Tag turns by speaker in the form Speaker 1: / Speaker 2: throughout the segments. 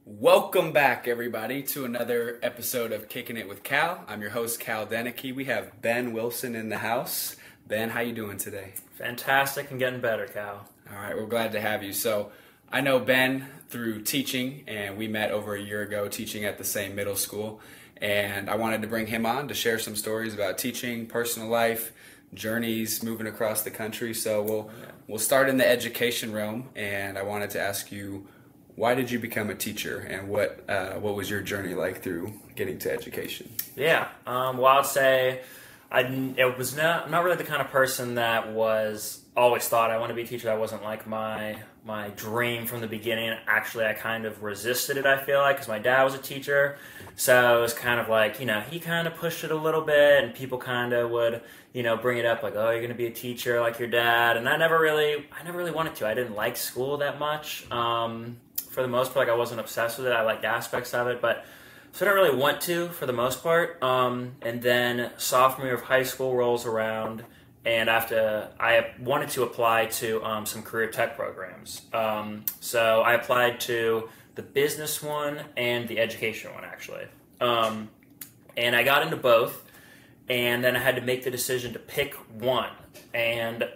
Speaker 1: Welcome back, everybody, to another episode of Kicking It with Cal. I'm your host, Cal Denicky. We have Ben Wilson in the house. Ben, how you doing today?
Speaker 2: Fantastic and getting better, Cal.
Speaker 1: All right, we're glad to have you. So, I know Ben through teaching, and we met over a year ago teaching at the same middle school. And I wanted to bring him on to share some stories about teaching, personal life, journeys, moving across the country. So we'll start in the education realm, and I wanted to ask you, why did you become a teacher, and what was your journey like through getting to education?
Speaker 2: Yeah, well, I'd say I'm not really the kind of person that was always thought I want to be a teacher. That wasn't like my dream from the beginning. Actually, I kind of resisted it, I feel like, because my dad was a teacher. So it was kind of like, he kind of pushed it a little bit, and people kind of would, bring it up like, oh, you're going to be a teacher like your dad. And I never really wanted to. I didn't like school that much. For the most part, like I wasn't obsessed with it. I liked aspects of it, but so I didn't really want to for the most part. And then sophomore year of high school rolls around, and I wanted to apply to some career tech programs. So I applied to the business one and the education one, actually. And I got into both, and then I had to make the decision to pick one. And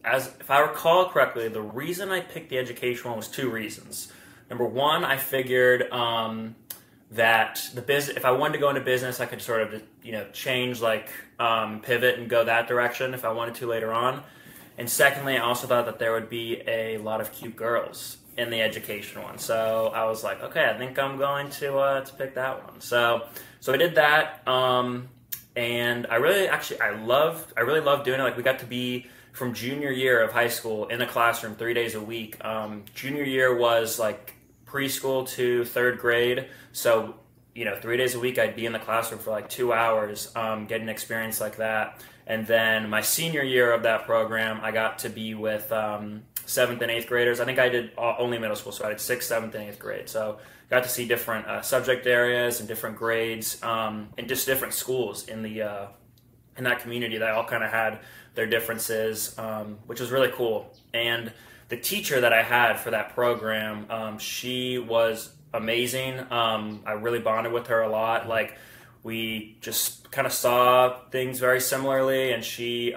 Speaker 2: if I recall correctly, the reason I picked the education one was two reasons. Number one, I figured that the business, if I wanted to go into business, I could sort of, change, pivot and go that direction if I wanted to later on. And secondly, I also thought that there would be a lot of cute girls in the education one. So I was like, okay, I think I'm going to pick that one. So I did that, and I really loved doing it. Like, we got to be from junior year of high school in the classroom 3 days a week. Junior year was like preschool to third grade. So, 3 days a week I'd be in the classroom for like 2 hours, getting experience like that. And then my senior year of that program, I got to be with 7th and 8th graders. I think I did only middle school, so I did 6th, 7th, and 8th grade. So got to see different subject areas and different grades, and just different schools in that community that all kind of had their differences, which was really cool. And the teacher that I had for that program, she was amazing. I really bonded with her a lot. Like, we just kind of saw things very similarly, and she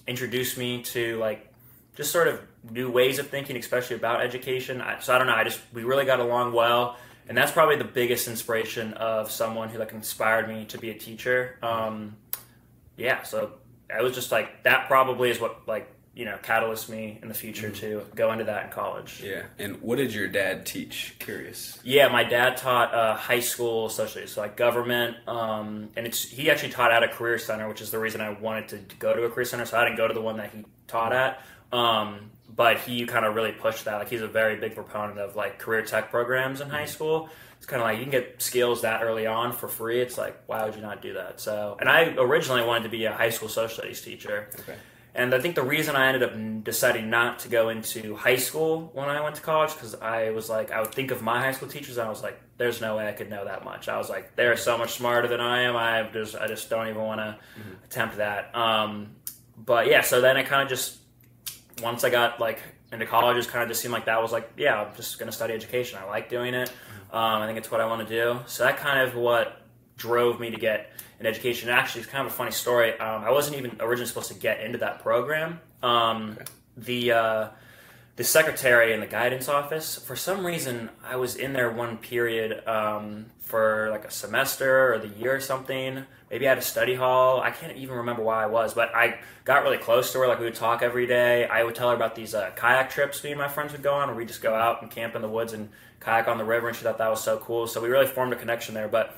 Speaker 2: introduced me to just sort of new ways of thinking, especially about education. So I don't know, we really got along well, and that's probably the biggest inspiration of someone who inspired me to be a teacher. So I was just that probably is what catalyzed me in the future to go into that in college.
Speaker 1: Yeah, and what did your dad teach? Curious.
Speaker 2: Yeah, my dad taught high school socially, so government, and he actually taught at a career center, which is the reason I wanted to go to a career center. So I didn't go to the one that he taught at, but he kind of really pushed that. He's a very big proponent of career tech programs in high school. It's kind of you can get skills that early on for free. It's why would you not do that? So, and I originally wanted to be a high school social studies teacher.
Speaker 1: Okay.
Speaker 2: And I think the reason I ended up deciding not to go into high school when I went to college, because I was I would think of my high school teachers, and I was there's no way I could know that much. I was they're so much smarter than I am. I just don't even want to attempt that. But yeah, so then it kind of just, once I got into college, it kind of just seemed that was yeah, I'm just going to study education. I like doing it. I think it's what I want to do. So that kind of what drove me to get an education. Actually, it's kind of a funny story. I wasn't even originally supposed to get into that program. The secretary in the guidance office, for some reason, I was in there one period for a semester or the year or something. Maybe I had a study hall. I can't even remember why I was, but I got really close to her. We would talk every day. I would tell her about these kayak trips me and my friends would go on, where we just go out and camp in the woods and kayak on the river, and she thought that was so cool. So we really formed a connection there. But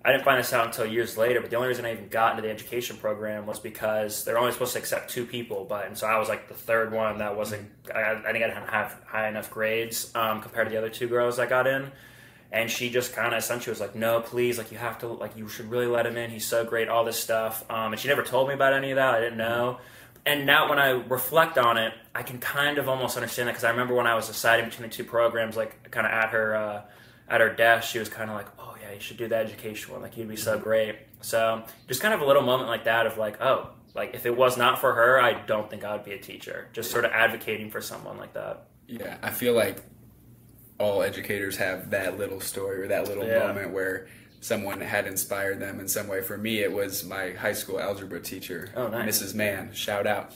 Speaker 2: I didn't find this out until years later, but the only reason I even got into the education program was because they're only supposed to accept 2 people, and so I was the third one that wasn't, I think I didn't have high enough grades compared to the other 2 girls that got in, and she just kind of essentially was no, please, you have to, you should really let him in, he's so great, all this stuff, and she never told me about any of that, I didn't know, and now when I reflect on it, I can kind of almost understand that, because I remember when I was deciding between the 2 programs, kind of at her desk, she was kind of oh yeah, you should do the education one, you'd be so great. So just kind of a little moment like that of oh, if it was not for her, I don't think I would be a teacher. Just sort of advocating for someone like that.
Speaker 1: Yeah, I feel all educators have that little story or that little moment where someone had inspired them in some way. For me, it was my high school algebra teacher, Mrs. Mann, shout out.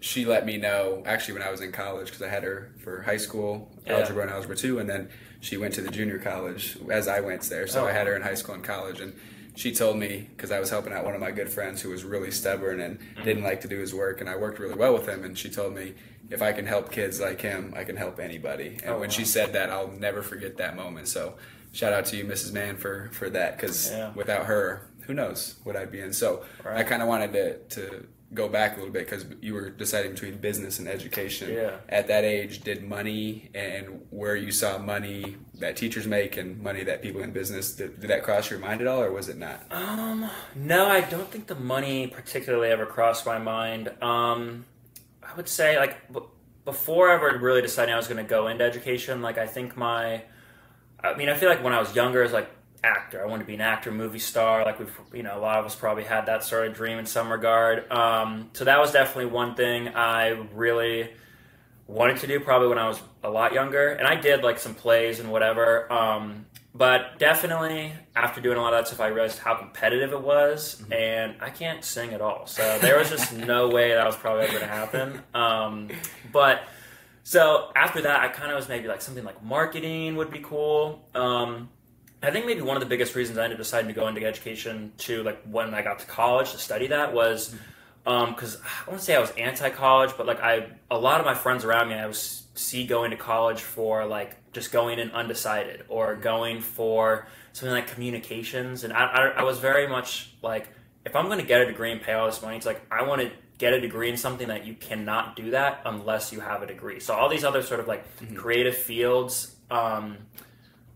Speaker 1: She let me know, actually, when I was in college, because I had her for high school algebra and algebra 2, and then she went to the junior college as I went there. So I had her in high school and college, and she told me, because I was helping out one of my good friends who was really stubborn and didn't like to do his work, and I worked really well with him, and she told me, if I can help kids like him, I can help anybody. And when she said that, I'll never forget that moment. So shout out to you, Mrs. Mann, for that, because without her, who knows what I'd be in. So I kind of wanted to go back a little bit, because you were deciding between business and education. At that age, did money and where you saw money that teachers make and money that people in business, did that cross your mind at all, or was it not?
Speaker 2: No, I don't think the money particularly ever crossed my mind. I would say, like, before ever really deciding I was going to go into education, like, I think I feel like when I was younger, I was like, actor. I wanted to be an actor, movie star. Like, a lot of us probably had that sort of dream in some regard. So that was definitely one thing I really wanted to do, probably when I was a lot younger. And I did like some plays and whatever. But definitely after doing a lot of that stuff, I realized how competitive it was, and I can't sing at all. So there was just no way that was probably ever going to happen. But so after that, I kind of was maybe like something like marketing would be cool. I think maybe one of the biggest reasons I ended up deciding to go into education too, like when I got to college to study that, was because I wouldn't say I was anti-college, but like a lot of my friends around me, I was going to college for like just going in undecided, or going for something like communications. And I was very much like, if I'm going to get a degree and pay all this money, it's like, I want to get a degree in something that you cannot do that unless you have a degree. So all these other sort of like creative fields,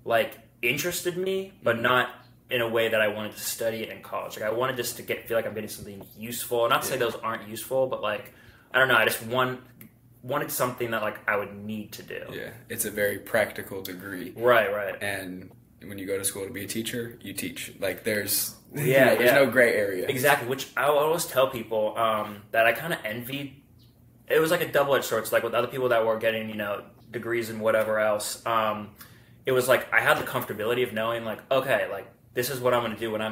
Speaker 2: like, interested me, but not in a way that I wanted to study it in college. Like, I wanted just to feel like I'm getting something useful. Not to say those aren't useful, but like, I don't know, I just wanted something that like I would need to do.
Speaker 1: Yeah, it's a very practical degree.
Speaker 2: Right.
Speaker 1: And when you go to school to be a teacher, you teach. Like, there's no gray area.
Speaker 2: Exactly, which I always tell people that I kind of envied. It was like a double-edged sword. It's like with other people that were getting, degrees and whatever else. It was like I had the comfortability of knowing, like, okay, like, this is what I'm going to do when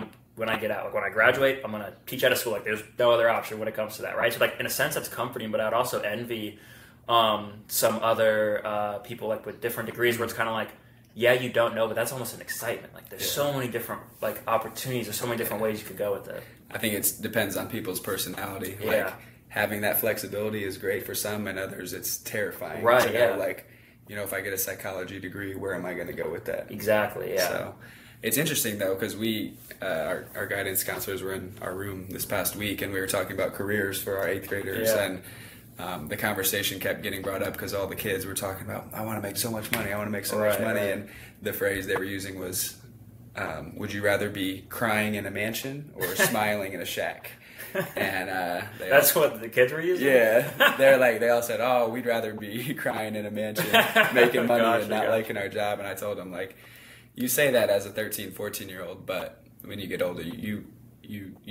Speaker 2: I get out. Like, when I graduate, I'm going to teach at a school. Like, there's no other option when it comes to that, right? So, like, in a sense, that's comforting, but I'd also envy some other people, like, with different degrees, where it's kind of like, yeah, you don't know, but that's almost an excitement. Like, there's so many different, like, opportunities. There's so many different ways you could go with it.
Speaker 1: I think it depends on people's personality. Like, having that flexibility is great for some, and others it's terrifying.
Speaker 2: Right,
Speaker 1: know, like, if I get a psychology degree, where am I going to go with that?
Speaker 2: Exactly, yeah.
Speaker 1: So it's interesting, though, because our guidance counselors were in our room this past week, and we were talking about careers for our 8th graders, and the conversation kept getting brought up because all the kids were talking about, I want to make so much money, and the phrase they were using was, would you rather be crying in a mansion or smiling in a shack? And
Speaker 2: that's what the kids were using?
Speaker 1: Yeah. They all said, oh, we'd rather be crying in a mansion, making money and not liking our job. And I told them, like, you say that as a 13, 14-year-old, but when you get older, you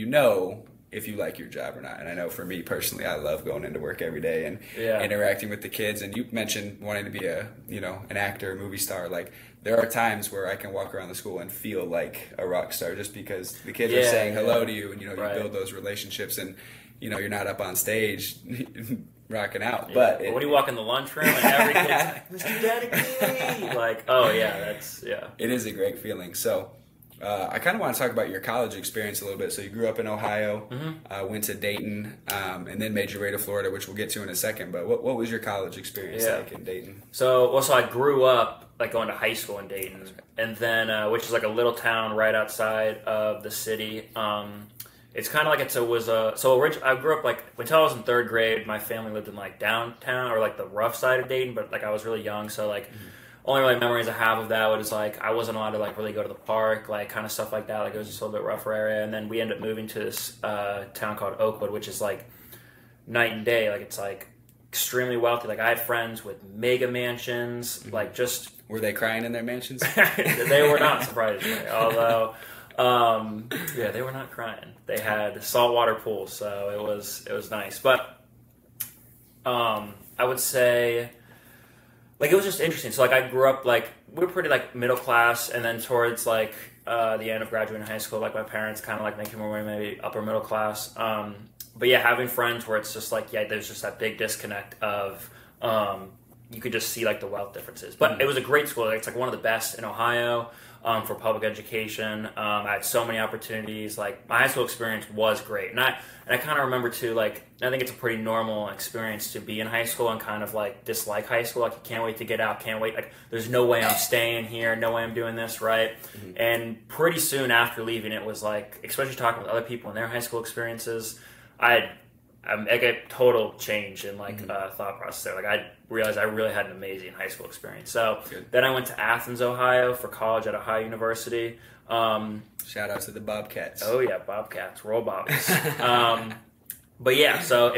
Speaker 1: know if you like your job or not. And I know for me personally, I love going into work every day and interacting with the kids. And you mentioned wanting to be an actor, a movie star. Like, there are times where I can walk around the school and feel like a rock star just because the kids are saying hello to you, and you build those relationships, and you're not up on stage rocking out.
Speaker 2: Yeah.
Speaker 1: But
Speaker 2: when you walk in the lunchroom and every kid's like, Mr. Dedicate, like, oh yeah, it
Speaker 1: is a great feeling. So I kind of want to talk about your college experience a little bit. So you grew up in Ohio, went to Dayton, and then made your way to Florida, which we'll get to in a second. But what was your college experience like in Dayton?
Speaker 2: So I grew up like going to high school in Dayton, and then which is like a little town right outside of the city. It's kind of like I grew up like until I was in 3rd grade. My family lived in like downtown or like the rough side of Dayton, but like I was really young, so like. Only really memories I have of that was like I wasn't allowed to like really go to the park, like kind of stuff like that. Like, it was just a little bit rougher area, and then we ended up moving to this town called Oakwood, which is like night and day. Like, it's like extremely wealthy. Like, I had friends with mega mansions. Like, just
Speaker 1: were they crying in their mansions?
Speaker 2: They were not, surprisingly. Although, they were not crying. They had saltwater pools, so it was nice. But I would say. like it was just interesting. So like I grew up like we were pretty like middle class, and then towards like the end of graduating high school, like my parents kind of like making more money, maybe upper middle class. But yeah, having friends where it's just like there's just that big disconnect of you could just see like the wealth differences. But it was a great school. It's like one of the best in Ohio. For public education, I had so many opportunities. Like my high school experience was great, and I kind of remember too. Like I think it's a pretty normal experience to be in high school and kind of like dislike high school. Like you can't wait to get out, can't wait. Like there's no way I'm staying here, no way I'm doing this, right? And pretty soon after leaving, it was like, especially talking with other people in their high school experiences, I like a total change in like thought process there. Like I realized I really had an amazing high school experience. So then I went to Athens, Ohio for college at Ohio University.
Speaker 1: Shout out to the Bobcats.
Speaker 2: Oh yeah, Bobcats, roll Bobbies. But yeah, so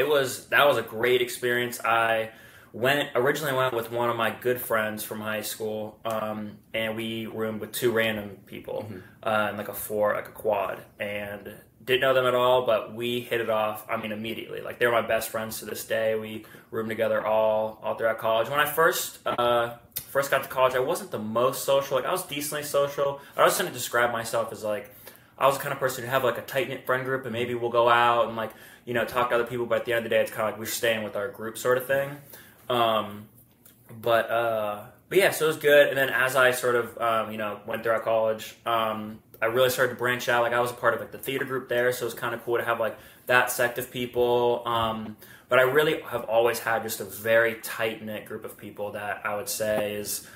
Speaker 2: that was a great experience. I originally went with one of my good friends from high school, and we roomed with two random people in like a quad, and didn't know them at all, but we hit it off, I mean, immediately. Like, they were my best friends to this day. We roomed together all throughout college. When I first got to college, I wasn't the most social. Like, I was decently social. I was trying to describe myself as, like, I was the kind of person who have, like, a tight-knit friend group, and maybe we'll go out and, like, you know, talk to other people, but at the end of the day, it's kind of like we're staying with our group sort of thing. But yeah, so it was good. And then as I sort of, you know, went throughout college, I really started to branch out. Like I was a part of like the theater group there, so it was kind of cool to have like that sect of people. But I really have always had just a very tight-knit group of people that I would say is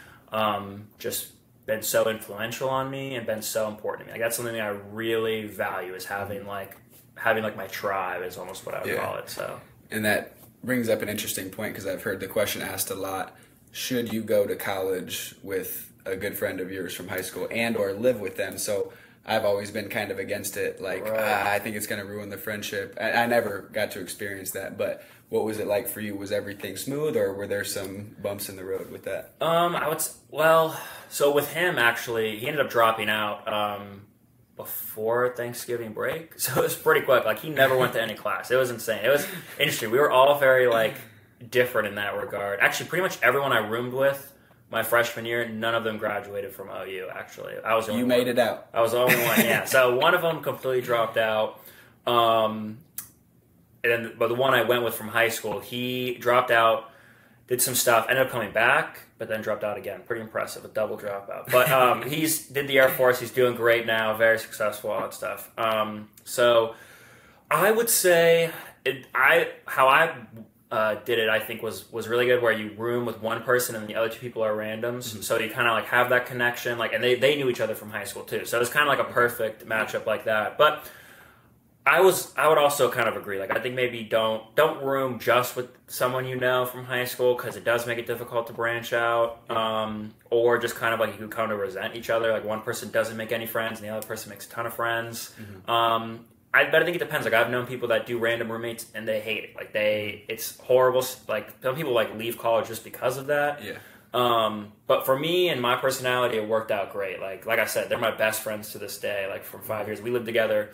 Speaker 2: just been so influential on me and been so important to me. Like that's something that I really value, is having like my tribe is almost what I would call it. So,
Speaker 1: and that brings up an interesting point, because I've heard the question asked a lot: should you go to college with a good friend of yours from high school and or live with them? So I've always been kind of against it. Like, I think it's going to ruin the friendship. I never got to experience that, but what was it like for you? Was everything smooth, or were there some bumps in the road with that?
Speaker 2: So with him, actually, he ended up dropping out before Thanksgiving break. So it was pretty quick. Like, he never went to any class. It was insane. It was interesting. We were all very, like, different in that regard. Actually, pretty much everyone I roomed with my freshman year, none of them graduated from OU, actually. I was the only one.
Speaker 1: You made it out.
Speaker 2: I was the only one, yeah. So one of them completely dropped out. But the one I went with from high school, he dropped out, did some stuff, ended up coming back, but then dropped out again. Pretty impressive, a double dropout. But he's did the Air Force. He's doing great now, very successful, all that stuff. So I would say how I did it, I think was really good, where you room with one person and the other two people are randoms. So you kind of like have that connection, like, and they knew each other from high school too. So it was kind of like a perfect matchup like that. But I would also kind of agree. Like, I think maybe don't room just with someone you know from high school, because it does make it difficult to branch out. Or just kind of like you could come to resent each other. Like one person doesn't make any friends and the other person makes a ton of friends. I think it depends. Like, I've known people that do random roommates and they hate it. Like, it's horrible. Like, some people like leave college just because of that.
Speaker 1: Yeah.
Speaker 2: But for me and my personality, it worked out great. Like I said, they're my best friends to this day. Like, for 5 years, we lived together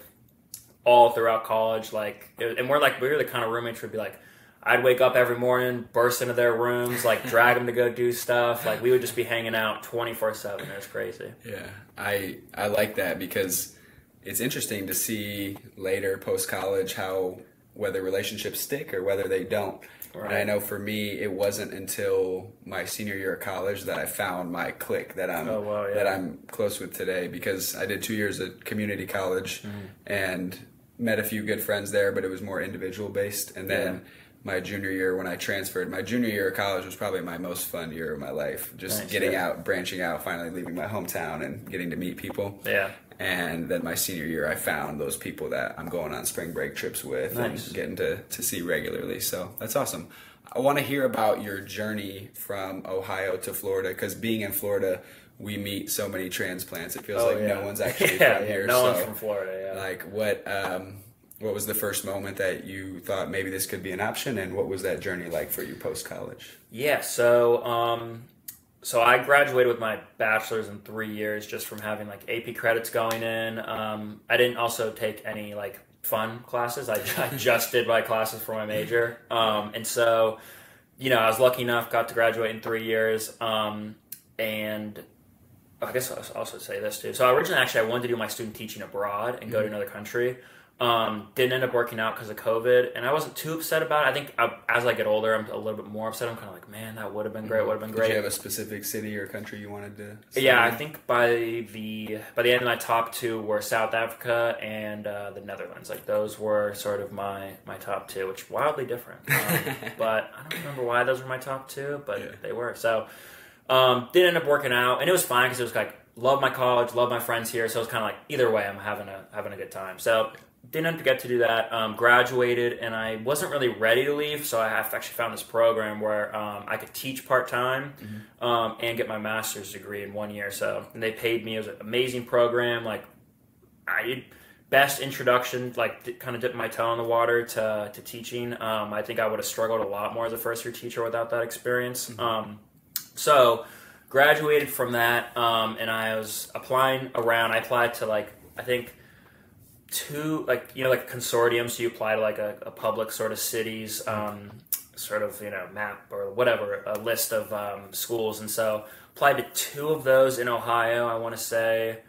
Speaker 2: all throughout college. Like, and we were the kind of roommates who'd be like, I'd wake up every morning, burst into their rooms, like drag them to go do stuff. Like, we would just be hanging out 24/7. It was crazy.
Speaker 1: Yeah, I like that, because it's interesting to see later post-college how whether relationships stick or whether they don't. Right. And I know for me, it wasn't until my senior year of college that I found my clique that I'm close with today, because I did 2 years at community college and met a few good friends there, but it was more individual based. And then my junior year, when I transferred, my junior year of college was probably my most fun year of my life. Just getting out, branching out, finally leaving my hometown and getting to meet people.
Speaker 2: Yeah.
Speaker 1: And then my senior year, I found those people that I'm going on spring break trips with and getting to see regularly. So that's awesome. I want to hear about your journey from Ohio to Florida, because being in Florida, we meet so many transplants. It feels no one's actually from here.
Speaker 2: No one's from Florida, yeah.
Speaker 1: Like, what was the first moment that you thought maybe this could be an option, and what was that journey like for you post-college?
Speaker 2: Yeah, so I graduated with my bachelor's in 3 years just from having like AP credits going in. I didn't also take any like fun classes. I just did my classes for my major. And so I was lucky enough, got to graduate in 3 years, and I guess I'll also say this too. So originally, actually, I wanted to do my student teaching abroad and go to another country. Didn't end up working out because of COVID, and I wasn't too upset about it. I think as I get older, I'm a little bit more upset. I'm kind of like, man, that would have been great. Would have been great.
Speaker 1: Did you have a specific city or country you wanted to study?
Speaker 2: Yeah, I think by the end I talked to were South Africa and the Netherlands. Like those were sort of my top two, which wildly different. But I don't remember why those were my top two, but they were. So didn't end up working out, and it was fine because it was like love my college, love my friends here. So it was kind of like either way, I'm having a good time. So didn't get to do that. Graduated, and I wasn't really ready to leave, so I actually found this program where I could teach part-time and get my master's degree in 1 year. So, and they paid me. It was an amazing program. Like, best introduction, like, kind of dipped my toe in the water to teaching. I think I would have struggled a lot more as a first-year teacher without that experience. So, graduated from that, and I was applying around. I applied to, like, I think two, like, like a consortium, so you apply to like a public sort of cities sort of map or whatever, a list of schools, and so applied to two of those in Ohio. I want to say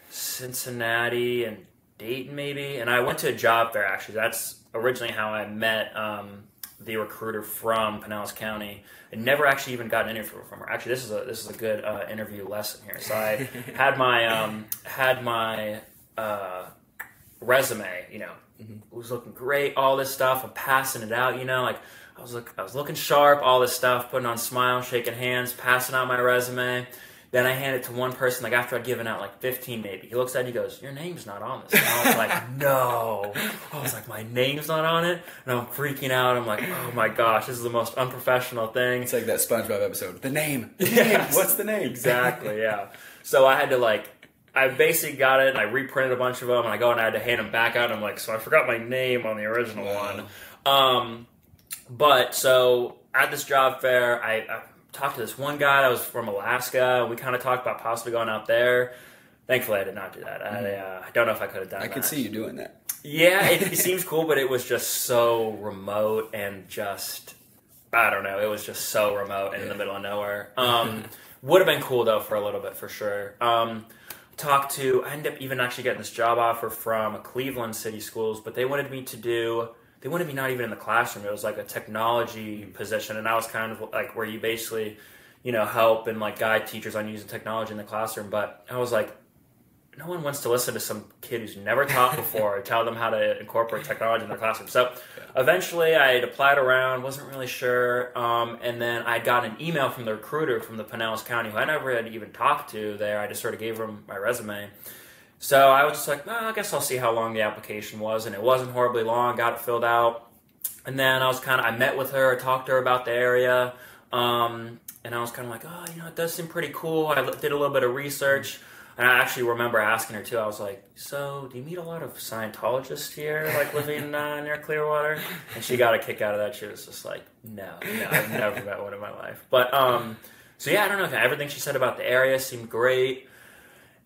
Speaker 2: Cincinnati and Dayton maybe, and I went to a job fair. Actually, that's originally how I met the recruiter from Pinellas County. I never actually even got an interview from her. Actually, this is a good interview lesson here. So I had my resume, it was looking great, all this stuff. I'm passing it out, like I was looking sharp, all this stuff, putting on smiles, shaking hands, passing out my resume. Then I hand it to one person, like after I'd given out like 15 maybe. He looks at it and he goes, "Your name's not on this." And I was like, no. I was like, my name's not on it? And I'm freaking out. I'm like, oh my gosh, this is the most unprofessional thing.
Speaker 1: It's like that SpongeBob episode. The name.
Speaker 2: Yes.
Speaker 1: What's the name?
Speaker 2: Exactly, yeah. So I had to I basically got it, and I reprinted a bunch of them, and I go and I had to hand them back out. And I'm like, so I forgot my name on the original one. But so at this job fair, I talked to this one guy that was from Alaska. We kind of talked about possibly going out there. Thankfully, I did not do that. I don't know if I could have done that.
Speaker 1: I could see you doing that.
Speaker 2: Yeah, it seems cool, but it was just so remote and just, I don't know, it was just so remote and in the middle of nowhere. Would have been cool, though, for a little bit, for sure. I ended up even actually getting this job offer from Cleveland City Schools, but they wanted me not even in the classroom. It was like a technology position, and I was kind of like where you basically, help and like guide teachers on using technology in the classroom. But I was like, no one wants to listen to some kid who's never taught before tell them how to incorporate technology in their classroom. So eventually I had applied around, wasn't really sure, and then I got an email from the recruiter from the Pinellas County, who I never had even talked to there. I just sort of gave him my resume. So I was just like, I guess I'll see how long the application was, and it wasn't horribly long. Got it filled out, and then I met with her, talked to her about the area, and I was kind of like, it does seem pretty cool. I did a little bit of research, and I actually remember asking her too. I was like, so do you meet a lot of Scientologists here, like living near Clearwater? And she got a kick out of that. She was just like, no, I've never met one in my life. But so yeah, I don't know. Everything she said about the area seemed great.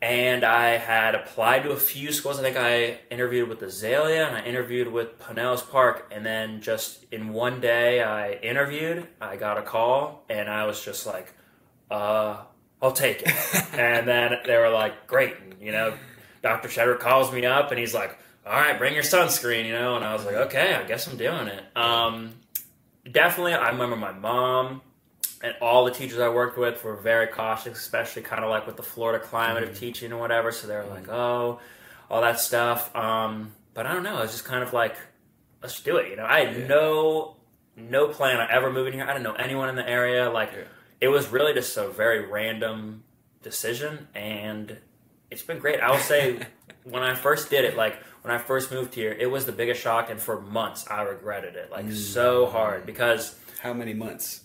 Speaker 2: And I had applied to a few schools. I think I interviewed with Azalea and I interviewed with Pinellas Park. And then just in one day I interviewed, I got a call, and I was just like, I'll take it. And then they were like, great. And, Dr. Shedrick calls me up and he's like, all right, bring your sunscreen, And I was like, okay, I guess I'm doing it. Definitely, I remember my mom and all the teachers I worked with were very cautious, especially kind of like with the Florida climate of teaching or whatever. So they were like, all that stuff. But I don't know. I was just kind of like, let's do it. I had no plan on ever moving here. I didn't know anyone in the area. It was really just a very random decision, and it's been great. I will say, when I first did it, when I first moved here, it was the biggest shock, and for months I regretted it, so hard, because...
Speaker 1: How many months?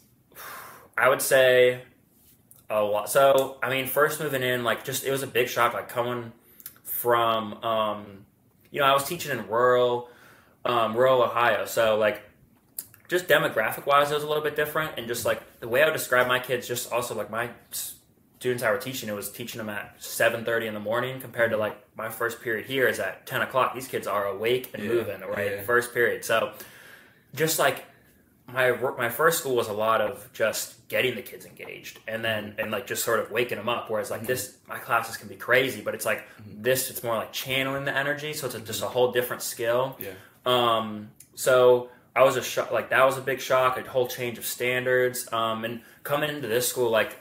Speaker 2: I would say a lot. So, first moving in, it was a big shock, coming from, I was teaching in rural Ohio, so, just demographic-wise, it was a little bit different, and just, the way I would describe my kids, just also, my students I were teaching, it was teaching them at 7:30 in the morning, compared to, my first period here is at 10 o'clock. These kids are awake and moving, right? First period. So, just, my first school was a lot of just getting the kids engaged and like just sort of waking them up. Whereas like my classes can be crazy, but it's like it's more like channeling the energy. So it's just a whole different skill.
Speaker 1: Yeah.
Speaker 2: So I was like that was a big shock, a whole change of standards. And coming into this school, like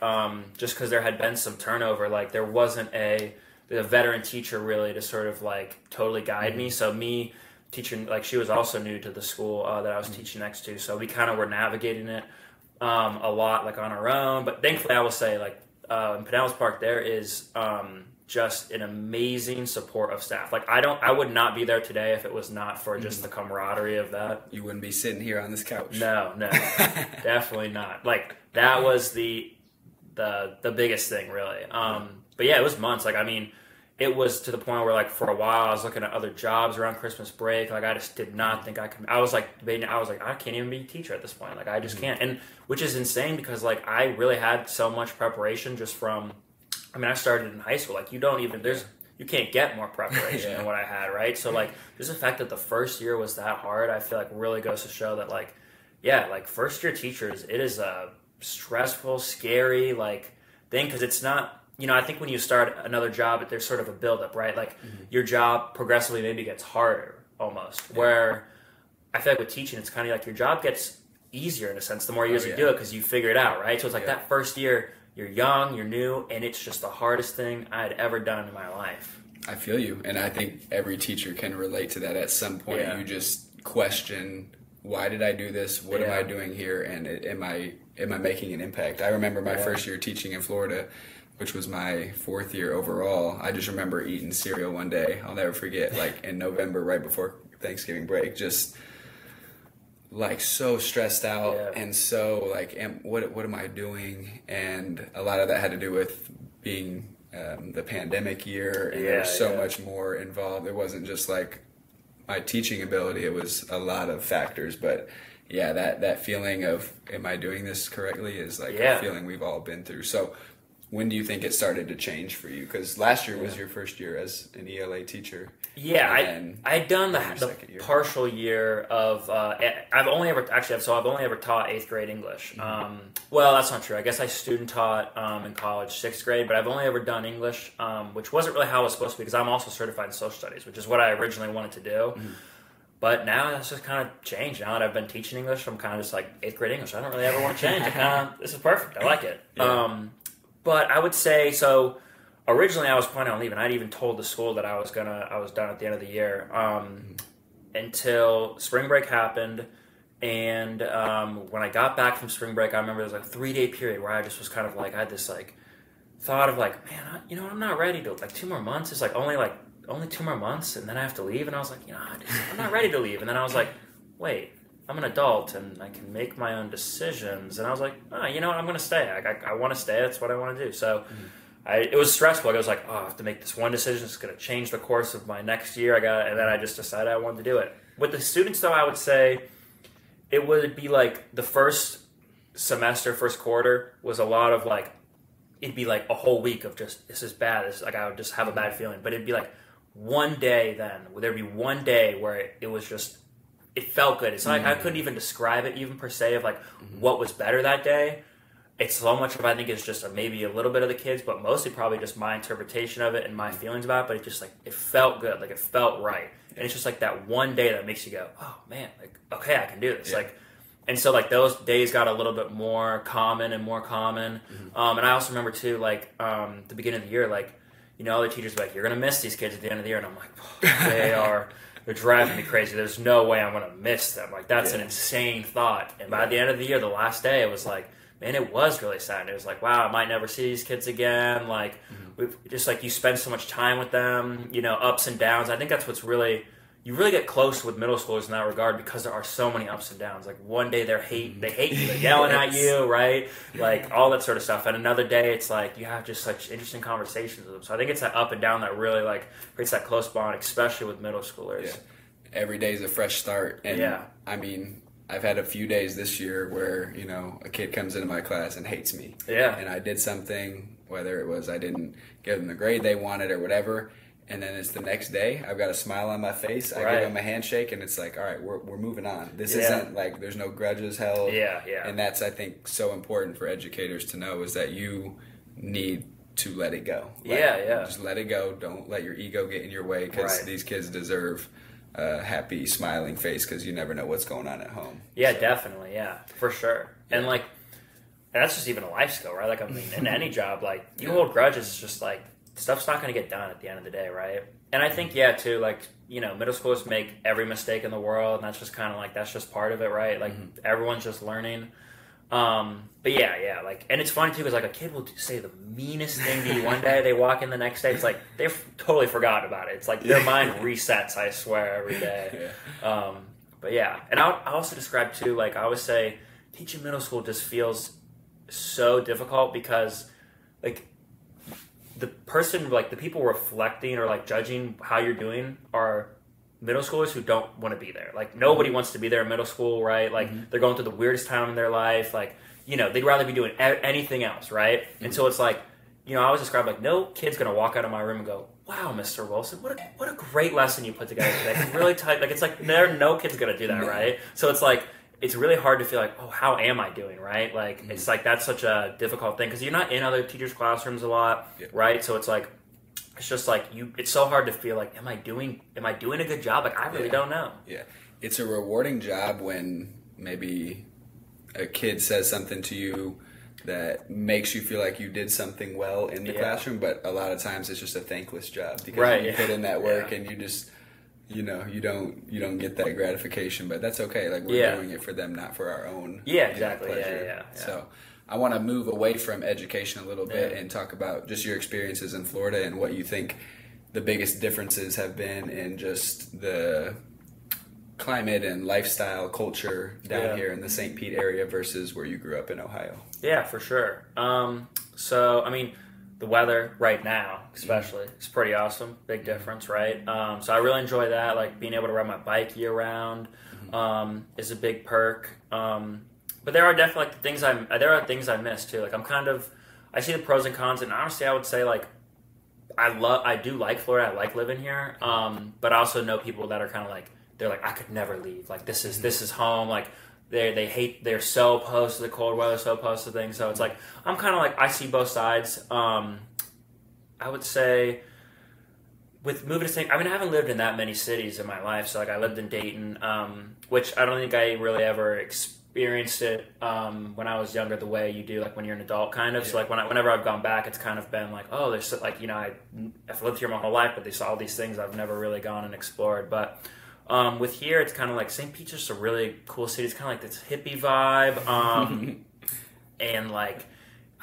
Speaker 2: just because there had been some turnover, like there wasn't a veteran teacher really to sort of like totally guide me. So me teaching, like she was also new to the school that I was teaching next to, so we kind of were navigating it a lot like on our own. But thankfully I will say like in Pinellas Park there is just an amazing support of staff. Like I would not be there today if it was not for just the camaraderie of that.
Speaker 1: You wouldn't be sitting here on this couch.
Speaker 2: No, definitely not. Like that was the biggest thing really. But yeah, it was months. Like I mean, it was to the point where, like, for a while, I was looking at other jobs around Christmas break. Like, I just did not think I could. I was like, I can't even be a teacher at this point. Like, I just can't. And which is insane because, like, I really had so much preparation just from. I mean, I started in high school. Like, you can't get more preparation than what I had, right? So, like, just the fact that the first year was that hard, I feel like really goes to show that, like, yeah, like first year teachers, it is a stressful, scary, like, thing because it's not. You know, I think when you start another job, there's sort of a buildup, right? Like your job progressively maybe gets harder almost. Yeah. Where I feel like with teaching, it's kind of like your job gets easier in a sense the more years you do it because you figure it out, right? So it's like that first year, you're young, you're new, and it's just the hardest thing I had ever done in my life.
Speaker 1: I feel you, and I think every teacher can relate to that at some point. Yeah. You just question, why did I do this? What am I doing here? And am I making an impact? I remember my first year teaching in Florida, which was my 4th year overall. I just remember eating cereal one day. I'll never forget, like in November, right before Thanksgiving break, just like so stressed out and so like, what am I doing? And a lot of that had to do with being the pandemic year, and there was so much more involved. It wasn't just like my teaching ability; it was a lot of factors. But yeah, that feeling of am I doing this correctly is like a feeling we've all been through. So. When do you think it started to change for you? Because last year was your first year as an ELA teacher.
Speaker 2: Yeah, I had done the partial year of. I've only ever taught 8th grade English. Well, that's not true. I guess I student taught in college 6th grade, but I've only ever done English, which wasn't really how it was supposed to be because I'm also certified in social studies, which is what I originally wanted to do. But now that's just kind of changed. Now that I've been teaching English, I'm kind of just like 8th grade English. I don't really ever want to change. This is perfect. I like it. Yeah. But I would say, so originally I was planning on leaving. I'd even told the school that I was done at the end of the year until spring break happened. And when I got back from spring break, I remember there was like a 3-day period where I just was kind of like, I had this like thought of like, man, I'm not ready to, like 2 more months. It's like only 2 more months and then I have to leave. And I was like, I'm not ready to leave. And then I was like, wait. I'm an adult and I can make my own decisions. And I was like, you know what? I'm going to stay. I want to stay. That's what I want to do. So it was stressful. I was like, I have to make this one decision. It's going to change the course of my next year. And then I just decided I wanted to do it. With the students, though, I would say it would be like the first semester, first quarter was a lot of like, it'd be like a whole week of just, this is bad. This is like, I would just have a bad feeling. But it'd be like one day then, there'd be one day where it was just, it felt good. It's like I couldn't even describe it even per se of like what was better that day. It's so much of I think it's just maybe a little bit of the kids, but mostly probably just my interpretation of it and my feelings about it. But it just like it felt good, like it felt right. And it's just like that one day that makes you go, oh man, like okay, I can do this. Like, and so like those days got a little bit more common. And I also remember too, like the beginning of the year, like other teachers were like, you're gonna miss these kids at the end of the year, and I'm like, they are. They're driving me crazy. There's no way I'm going to miss them. Like, that's an insane thought. And by the end of the year, the last day, it was like, man, it was really sad. It was like, wow, I might never see these kids again. Like, we've just like, you spend so much time with them, ups and downs. I think that's what's really, you really get close with middle schoolers in that regard because there are so many ups and downs. Like, one day they hate you, they're yelling at you, right? Like, all that sort of stuff. And another day, it's like, you have just such interesting conversations with them. So I think it's that up and down that really, like, creates that close bond, especially with middle schoolers. Yeah.
Speaker 1: Every day is a fresh start. And, I mean, I've had a few days this year where, a kid comes into my class and hates me.
Speaker 2: Yeah.
Speaker 1: And I did something, whether it was I didn't give them the grade they wanted or whatever, and then it's the next day. I've got a smile on my face. I give them a handshake, and it's like, all right, we're moving on. This isn't like there's no grudges held.
Speaker 2: Yeah.
Speaker 1: And that's, I think, so important for educators to know, is that you need to let it go. Like, just let it go. Don't let your ego get in your way, because these kids deserve a happy, smiling face, because you never know what's going on at home.
Speaker 2: Yeah, so. Definitely. Yeah, for sure. And like, that's just even a life skill, right? Like, I mean, in any job, like, you hold grudges, it's just like, stuff's not going to get done at the end of the day, right? And I think, too, like, you know, middle schoolers make every mistake in the world, and that's just kind of like, that's just part of it, right? Like, everyone's just learning. But like, and it's funny too, because like a kid will say the meanest thing to you one day, they walk in the next day, it's like they've totally forgotten about it. It's like their mind resets, I swear, every day. But and I also describe too, like I always say, teaching middle school just feels so difficult, because like the person, like the people reflecting or like judging how you're doing are middle schoolers who don't want to be there. Like, nobody wants to be there in middle school, right? Like, they're going through the weirdest time in their life. Like, you know, they'd rather be doing anything else, right? And so it's like, you know, I always describe, like, no kid's going to walk out of my room and go, wow, Mr. Wilson, what a great lesson you put together today. It's really tight. Like, it's like, no kid's going to do that, right? So it's like, it's really hard to feel like, oh, how am I doing, right? Like, it's like, that's such a difficult thing, because you're not in other teachers' classrooms a lot, right? So it's like, it's just like it's so hard to feel like, am I doing a good job? Like, I really don't know.
Speaker 1: Yeah. It's a rewarding job when maybe a kid says something to you that makes you feel like you did something well in the classroom, but a lot of times it's just a thankless job, because you put in that work and you just, you know, you don't get that gratification, but that's okay. Like, we're doing it for them, not for our own
Speaker 2: exactly.
Speaker 1: pleasure. So I want to move away from education a little bit and talk about just your experiences in Florida and what you think the biggest differences have been in just the climate and lifestyle culture down here in the St. Pete area versus where you grew up in Ohio.
Speaker 2: Yeah, for sure. So, I mean, the weather right now, especially, is pretty awesome. Big difference, right? So I really enjoy that. Like, being able to ride my bike year round is a big perk. But there are definitely like things I miss too. Like, I see the pros and cons, and honestly, I would say like I do like Florida. I like living here. But I also know people that are kind of like, they're like, I could never leave. Like, this is home. Like, they're so opposed to the cold weather, so opposed to things. So it's like, I'm kind of like, I see both sides. I would say with moving to St. I haven't lived in that many cities in my life. So like, I lived in Dayton, which I don't think I really ever experienced it when I was younger the way you do, like when you're an adult, kind of. So like whenever I've gone back, it's kind of been like, oh, there's like, you know, I've lived here my whole life, but there's all these things I've never really gone and explored. But with here, it's kind of like St. Pete's just a really cool city. It's kind of like this hippie vibe, and like,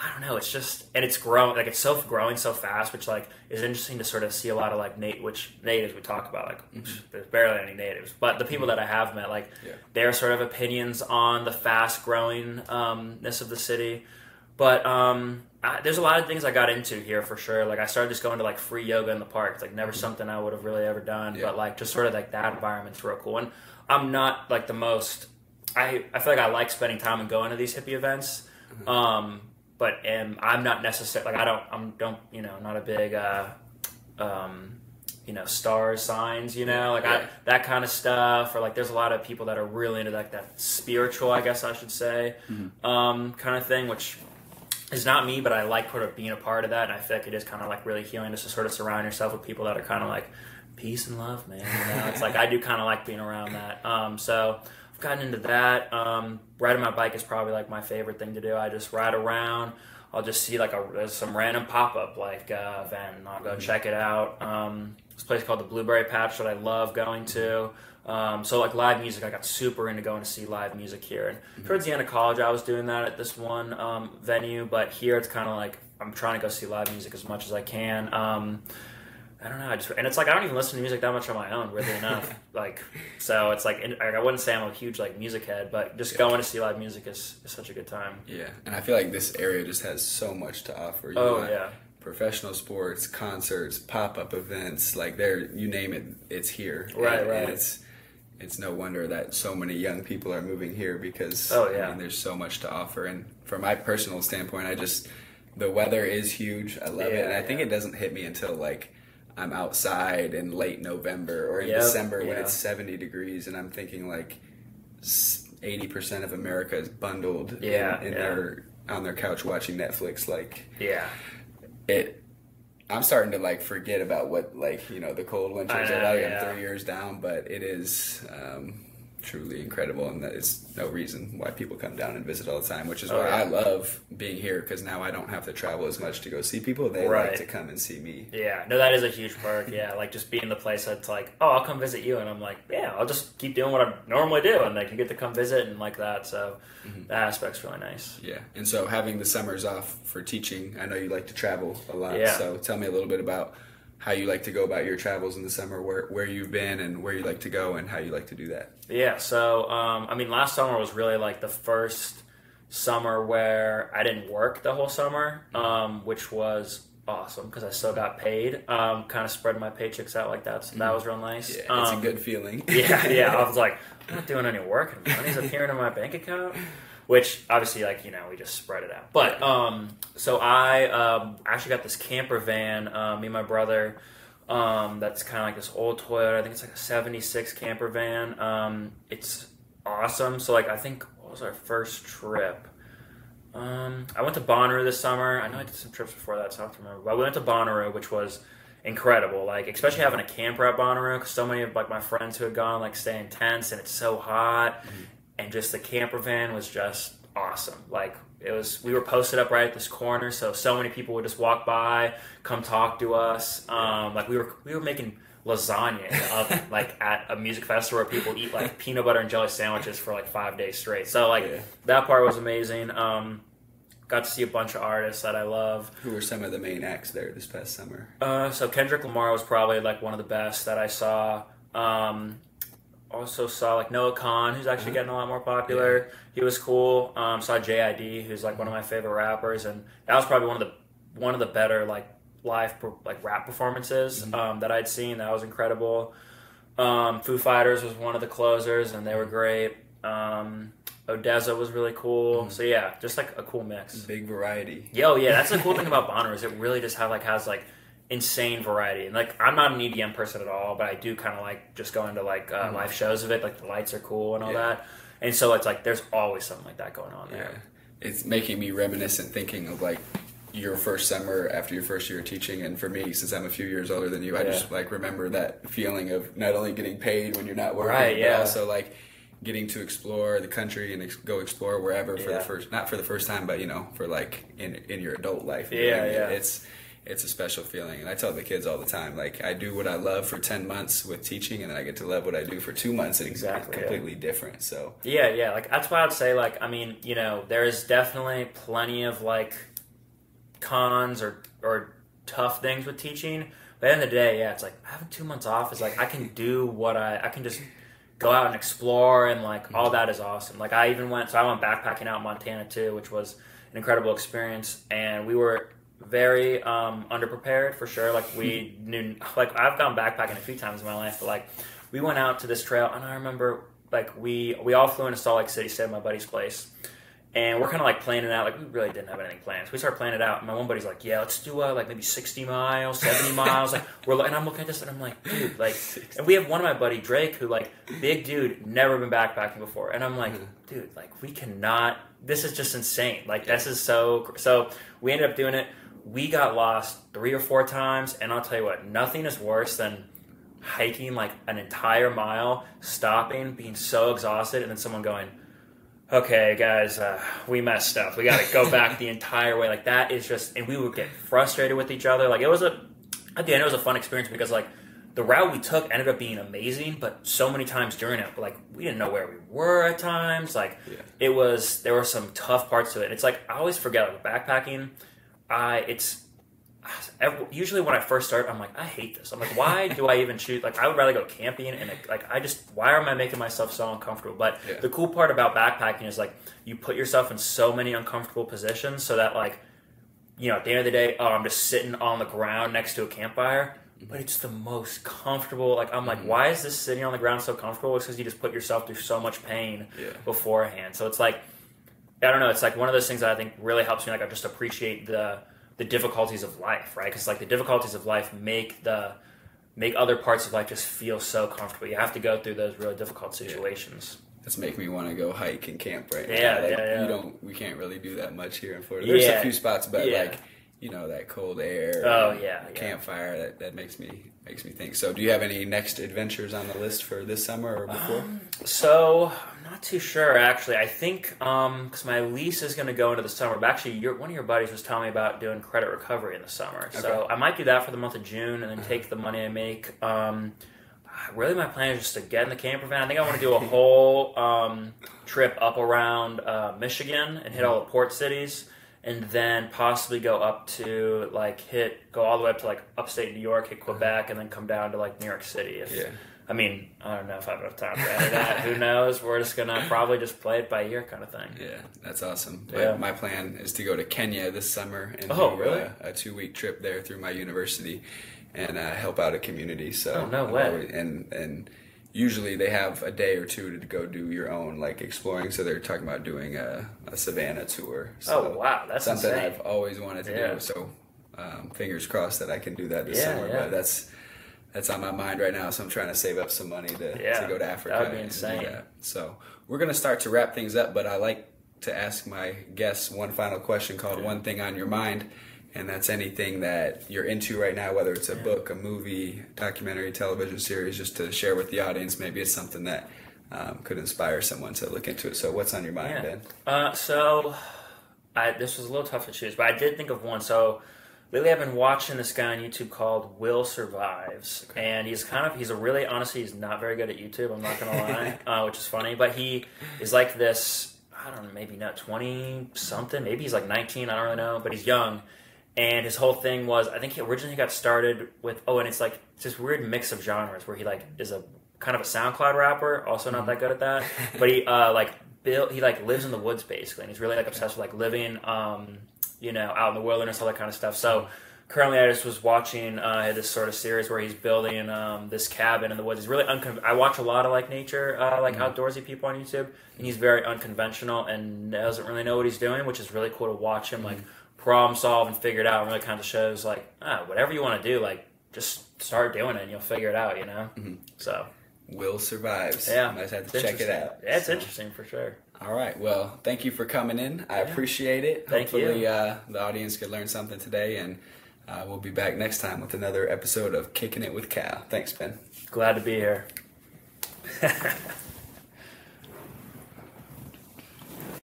Speaker 2: I don't know, it's just, and it's growing, like it's growing so fast, which like is interesting to sort of see a lot of like natives we talk about, like there's barely any natives, but the people that I have met, like their sort of opinions on the fast growingness of the city. But there's a lot of things I got into here for sure. Like, I started just going to like free yoga in the park. It's like never something I would have really ever done, but like just sort of like that environment's real cool. And I'm not like the most, I feel like I like spending time and going to these hippie events. But I'm not necessarily, like, not a big, star signs, that kind of stuff. Or like, there's a lot of people that are really into like that spiritual, I guess I should say, kind of thing, which is not me, but I like sort of being a part of that. And I feel like it is kind of like really healing just to sort of surround yourself with people that are kind of like peace and love, man. It's like, I do kind of like being around that. So I've gotten into that. Riding my bike is probably like my favorite thing to do. I just ride around. I'll just see like there's some random pop-up like event, and I'll go check it out. This place called the Blueberry Patch that I love going to. So like live music, I got super into going to see live music here. And towards the end of college, I was doing that at this one venue, but here it's kind of like I'm trying to go see live music as much as I can. I don't know. And it's like I don't even listen to music that much on my own, really enough. Like, so it's like I wouldn't say I'm a huge like music head, but just going to see live music is such a good time.
Speaker 1: Yeah, and I feel like this area just has so much to offer. Professional sports, concerts, pop-up events, like you name it, it's here.
Speaker 2: Right.
Speaker 1: And it's no wonder that so many young people are moving here because there's so much to offer. And from my personal standpoint, the weather is huge. I love it, and I think it doesn't hit me until like I'm outside in late November or in December when it's 70 degrees, and I'm thinking like 80% of America is bundled in their on their couch watching Netflix. Like, I'm starting to like forget about what, like, you know, the cold winters are like. I'm 3 years down, but it is truly incredible, and that is no reason why people come down and visit all the time, which is why I love being here, because now I don't have to travel as much to go see people. They like to come and see me.
Speaker 2: Yeah, no, that is a huge perk. Yeah, like just being the place that's like, oh, I'll come visit you, and I'm like, yeah, I'll just keep doing what I normally do, and like you get to come visit and like that. So that aspect's really nice.
Speaker 1: Yeah, and so having the summers off for teaching, I know you like to travel a lot.
Speaker 2: Yeah.
Speaker 1: So tell me a little bit about how you like to go about your travels in the summer, where you've been and where you like to go and how you like to do that.
Speaker 2: Yeah, so, I mean, last summer was really like the first summer where I didn't work the whole summer, which was awesome because I still got paid, kind of spread my paychecks out like that, so that was real nice.
Speaker 1: Yeah, it's a good feeling.
Speaker 2: yeah, I was like, I'm not doing any work and money's appearing in my bank account. Which, obviously, like, you know, we just spread it out. But, so I actually got this camper van, me and my brother, that's kind of like this old Toyota. I think it's like a 76 camper van. It's awesome. So, like, I think, what was our first trip? I went to Bonnaroo this summer. I know I did some trips before that, so I have to remember. But we went to Bonnaroo, which was incredible. Like, especially having a camper at Bonnaroo, because so many of, like, my friends who had gone, like, stay in tents, and it's so hot. And just the camper van was just awesome. Like, it was, we were posted up right at this corner, so many people would just walk by, come talk to us. Like, we were making lasagna up, like, at a music festival where people eat like peanut butter and jelly sandwiches for like 5 days straight. So like that part was amazing. Got to see a bunch of artists that I love.
Speaker 1: Who were some of the main acts there this past summer?
Speaker 2: So Kendrick Lamar was probably like one of the best that I saw. Also saw like Noah Khan, who's actually getting a lot more popular. Yeah. He was cool. Saw JID, who's like one of my favorite rappers, and that was probably one of the better like live like rap performances that I'd seen. That was incredible. Foo Fighters was one of the closers, and they were great. Odessa was really cool. So yeah, just like a cool mix.
Speaker 1: Big variety.
Speaker 2: Yeah, that's the cool thing about Bonnaroo is it really just has like insane variety. And like, I'm not an EDM person at all, but I do kind of like just going to like live shows of it. Like the lights are cool and all that. And so it's like there's always something like that going on there.
Speaker 1: It's making me reminiscent thinking of like your first summer after your first year of teaching. And for me, since I'm a few years older than you, I just like remember that feeling of not only getting paid when you're not working, but also like getting to explore the country and go explore wherever for the first, not for the first time, but you know, for like in your adult life. It's a special feeling. And I tell the kids all the time, like, I do what I love for 10 months with teaching, and then I get to love what I do for 2 months, and it's completely different. So
Speaker 2: yeah, like that's why I'd say, like, I mean, you know, there's definitely plenty of like cons or tough things with teaching. But at the end of the day, it's like having 2 months off is like I can do what I can just go out and explore, and like all that is awesome. Like I went backpacking out in Montana too, which was an incredible experience, and we were very underprepared for sure. Like we knew, like I've gone backpacking a few times in my life, but like we went out to this trail, and I remember like we all flew into Salt Lake City, stayed at my buddy's place, and we're kind of like planning it out. Like we really didn't have anything planned, so we started planning it out. And my one buddy's like, "Yeah, let's do like maybe 60 miles, 70 miles." Like and I'm looking at this, and I'm like, "Dude, like," and we have one of my buddy Drake, who like big dude, never been backpacking before, and I'm like, "Dude, like we cannot. This is just insane. Like this is so." So we ended up doing it. We got lost 3 or 4 times, and I'll tell you what, nothing is worse than hiking like an entire mile, stopping, being so exhausted, and then someone going, "Okay, guys, we messed up. We got to go back the entire way." Like that is just, and we would get frustrated with each other. Like at the end, it was a fun experience because like the route we took ended up being amazing, but so many times during it, like we didn't know where we were at times. Like there were some tough parts to it. It's like I always forget like backpacking. Usually when I first start, I'm like, I hate this. I'm like, why do I even choose? Like, I would rather go camping, and why am I making myself so uncomfortable? But the cool part about backpacking is like, you put yourself in so many uncomfortable positions so that like, you know, at the end of the day, I'm just sitting on the ground next to a campfire, but it's the most comfortable. Like, I'm like, why is this sitting on the ground so comfortable? It's because you just put yourself through so much pain beforehand. So it's like, I don't know. It's like one of those things that I think really helps me. Like I just appreciate the the difficulties of life, right? Because like the difficulties of life make other parts of life just feel so comfortable. You have to go through those really difficult situations.
Speaker 1: That's making me want to go hike and camp right now. We can't really do that much here in Florida. There's a few spots, but like, you know, that cold air. Campfire, that makes me think. So do you have any next adventures on the list for this summer or before?
Speaker 2: So I'm not too sure, actually. I think because my lease is going to go into the summer, but actually one of your buddies was telling me about doing credit recovery in the summer. Okay. So I might do that for the month of June and then take the money I make. Really, my plan is just to get in the camper van. I think I want to do a whole trip up around Michigan and hit all the port cities, and then possibly go up to go all the way up to like upstate New York, hit Quebec, and then come down to like New York City. I mean, I don't know if I have enough time to edit that. Who knows? We're just gonna probably just play it by ear kind of thing.
Speaker 1: Yeah, that's awesome. Yeah. My plan is to go to Kenya this summer and do a 2-week trip there through my university and help out a community. So
Speaker 2: no way.
Speaker 1: And usually they have a day or two to go do your own like exploring. So they're talking about doing a Savannah tour. So
Speaker 2: wow, that's
Speaker 1: something
Speaker 2: insane.
Speaker 1: I've always wanted to do. So fingers crossed that I can do that this summer. But that's on my mind right now. So I'm trying to save up some money to go to Africa.
Speaker 2: That would be insane.
Speaker 1: So we're gonna start to wrap things up. But I like to ask my guests one final question called "One Thing on Your Mind." And that's anything that you're into right now, whether it's a book, a movie, documentary, television series, just to share with the audience. Maybe it's something that could inspire someone to look into it. So what's on your mind, Ben?
Speaker 2: This was a little tough to choose, but I did think of one. So lately I've been watching this guy on YouTube called Will Survives. Okay. And he's honestly, he's not very good at YouTube, I'm not going to lie, which is funny. But he is like this, I don't know, maybe not 20-something, maybe he's like 19, I don't really know, but he's young. And his whole thing was, I think he originally got started with, and it's this weird mix of genres where he is a kind of a SoundCloud rapper, also not that good at that, but he lives in the woods basically, and he's really obsessed with living, out in the wilderness, all that kind of stuff. So currently, I just was watching this sort of series where he's building this cabin in the woods. He's really I watch a lot of nature, outdoorsy people on YouTube, and he's very unconventional and doesn't really know what he's doing, which is really cool to watch him problem solve and figure it out. And really kind of shows whatever you want to do, just start doing it and you'll figure it out, So
Speaker 1: Will Survives.
Speaker 2: Yeah,
Speaker 1: I might have to check it out.
Speaker 2: Yeah, it's interesting for sure.
Speaker 1: All right. Well, thank you for coming in. I appreciate it. Hopefully, the audience could learn something today, and we'll be back next time with another episode of Kicking It with Cal. Thanks, Ben.
Speaker 2: Glad to be here.